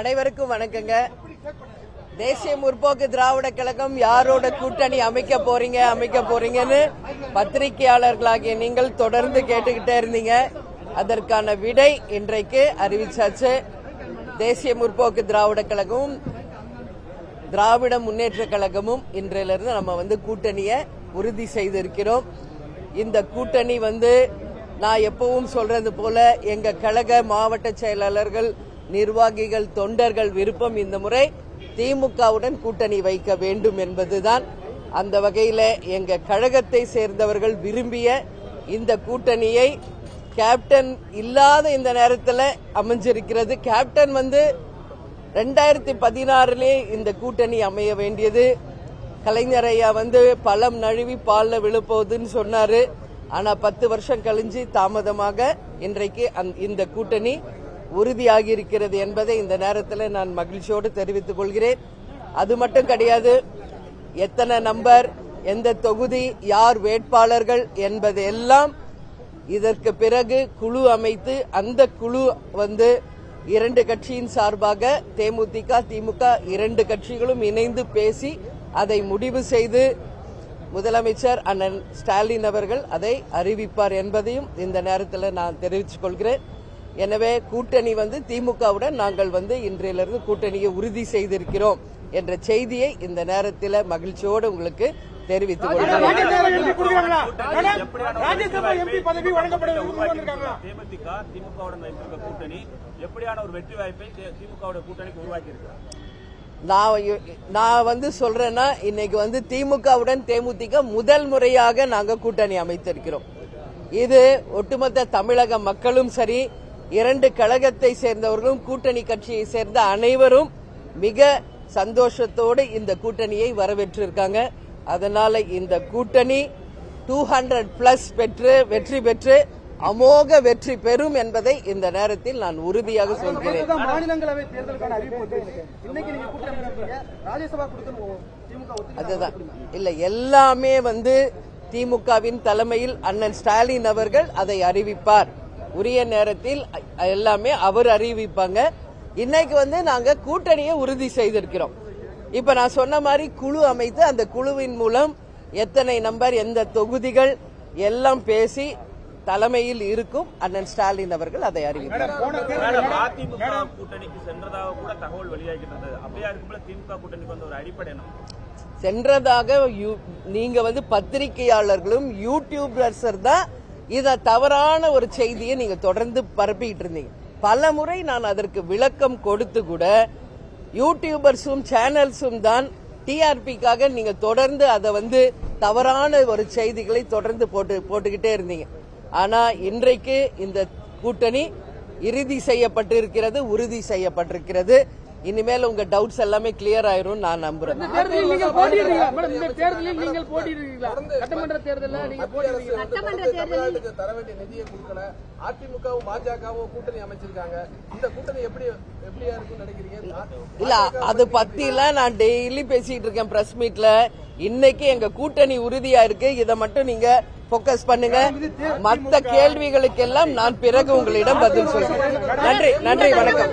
அனைவருக்கும் வணக்கங்க. தேசிய முற்போக்கு திராவிட கழகம் யாரோட கூட்டணி அமைக்க போறீங்கன்னு பத்திரிகையாளர்களாகிய நீங்கள் தொடர்ந்து கேட்டுக்கிட்டே இருந்தீங்க. அதற்கான விடை இன்றைக்கு அறிவிச்சாச்சு. தேசிய முற்போக்கு திராவிட கழகமும் திராவிட முன்னேற்ற கழகமும் இன்றையிலிருந்து நம்ம கூட்டணியை உறுதி செய்திருக்கிறோம். இந்த கூட்டணி நான் எப்பவும் சொல்றது போல எங்க கழக மாவட்ட செயலாளர்கள், நிர்வாகிகள், தொண்டர்கள் விருப்பம் இந்த முறை திமுகவுடன் கூட்டணி வைக்க வேண்டும் என்பதுதான். அந்த வகையில் எங்க கழகத்தை சேர்ந்தவர்கள் விரும்பிய இந்த கூட்டணியை கேப்டன் இல்லாத இந்த நேரத்தில் அமைஞ்சிருக்கிறது. கேப்டன் 2016 இந்த கூட்டணி அமைய வேண்டியது. கலைஞரையா பழம் நழுவி பால்ல விழுப்போகுதுன்னு சொன்னாரு. ஆனா 10 வருஷம் கழிஞ்சு தாமதமாக இன்றைக்கு இந்த கூட்டணி உறுதியாகி இருக்கிறது என்பதை இந்த நேரத்தில் நான் மகிழ்ச்சியோடு தெரிவித்துக் கொள்கிறேன். அது மட்டும் கிடையாது, எத்தனை நம்பர், எந்த தொகுதி, யார் வேட்பாளர்கள் என்பதெல்லாம் இதற்கு பிறகு குழு அமைத்து அந்த குழு 2 கட்சியின் சார்பாக தேமுதிக, திமுக 2 கட்சிகளும் இணைந்து பேசி அதை முடிவு செய்து முதலமைச்சர் அண்ணன் ஸ்டாலின் அவர்கள் அதை அறிவிப்பார் என்பதையும் இந்த நேரத்தில் நான் தெரிவித்துக் கொள்கிறேன். எனவே கூட்டணி திமுகவுடன் நாங்கள் இன்றையிலிருந்து கூட்டணியை உறுதி செய்திருக்கிறோம் என்ற செய்தியை இந்த நேரத்தில் மகிழ்ச்சியோடு உங்களுக்கு தெரிவித்துக் கொள்கிறேன். நான் சொல்றேன்னா இன்னைக்கு திமுகவுடன் தேமுதிக முதல் முறையாக நாங்க கூட்டணி அமைத்திருக்கிறோம். இது ஒட்டுமொத்த தமிழக மக்களும் சரி, 2 கழகத்தை சேர்ந்தவர்களும் கூட்டணி கட்சியை சேர்ந்த அனைவரும் மிக சந்தோஷத்தோடு இந்த கூட்டணியை வரவேற்றிருக்காங்க. அதனால இந்த கூட்டணி 200+ பெற்று வெற்றி பெற்று அமோக வெற்றி பெறும் என்பதை இந்த நேரத்தில் நான் உறுதியாக சொல்கிறேன். அதுதான் இல்ல, எல்லாமே திமுகவின் தலைமையில் அண்ணன் ஸ்டாலின் அவர்கள் அதை அறிவிப்பார். உரிய நேரத்தில் எல்லாமே அவர் அறிவிப்பாங்க. இன்னைக்கு நாங்க கூட்டணியை உறுதி செய்திருக்கிறோம். இப்ப நான் சொன்ன மாதிரி குழு அமைத்து அந்த குழுவின் மூலம் எத்தனை நம்பர், எந்த தொகுதிகள் எல்லாம் பேசி தலைமையில் இருக்கும் அண்ணன் ஸ்டாலின் அவர்கள் அதை அறிவிப்பார். சென்றதாக நீங்க பத்திரிகையாளர்களும் யூடியூபர்ஸ் தான் இத தவறான ஒரு செய்தியை நீங்க தொடர்ந்து பரப்பிட்டு இருந்தீங்க. பல முறை நான் அதற்கு விளக்கம் கொடுத்து கூட யூடியூபர்ஸும் சேனல்ஸும் தான் டிஆர்பிக்காக நீங்க தொடர்ந்து அதை தவறான ஒரு செய்திகளை தொடர்ந்து போட்டுக்கிட்டே இருந்தீங்க. ஆனா இன்றைக்கு இந்த கூட்டணி இறுதி செய்யப்பட்டிருக்கிறது, உறுதி செய்யப்பட்டிருக்கிறது. இனிமேல் உங்க டவுட்ஸ் எல்லாமே கிளியர் ஆயிரும் நான் நம்புறேன். இல்ல, அது பத்தி நான் டெய்லி பேசிட்டு இருக்கேன் பிரஸ் மீட்ல. இன்னைக்கு எங்க கூட்டணி உறுதியா இருக்கு. இதை மட்டும் நீங்க போக்கஸ் பண்ணுங்க. மற்ற கேள்விகளுக்கெல்லாம் நான் பிறகு உங்களிடம் பதில் சொல்றேன். நன்றி, வணக்கம்.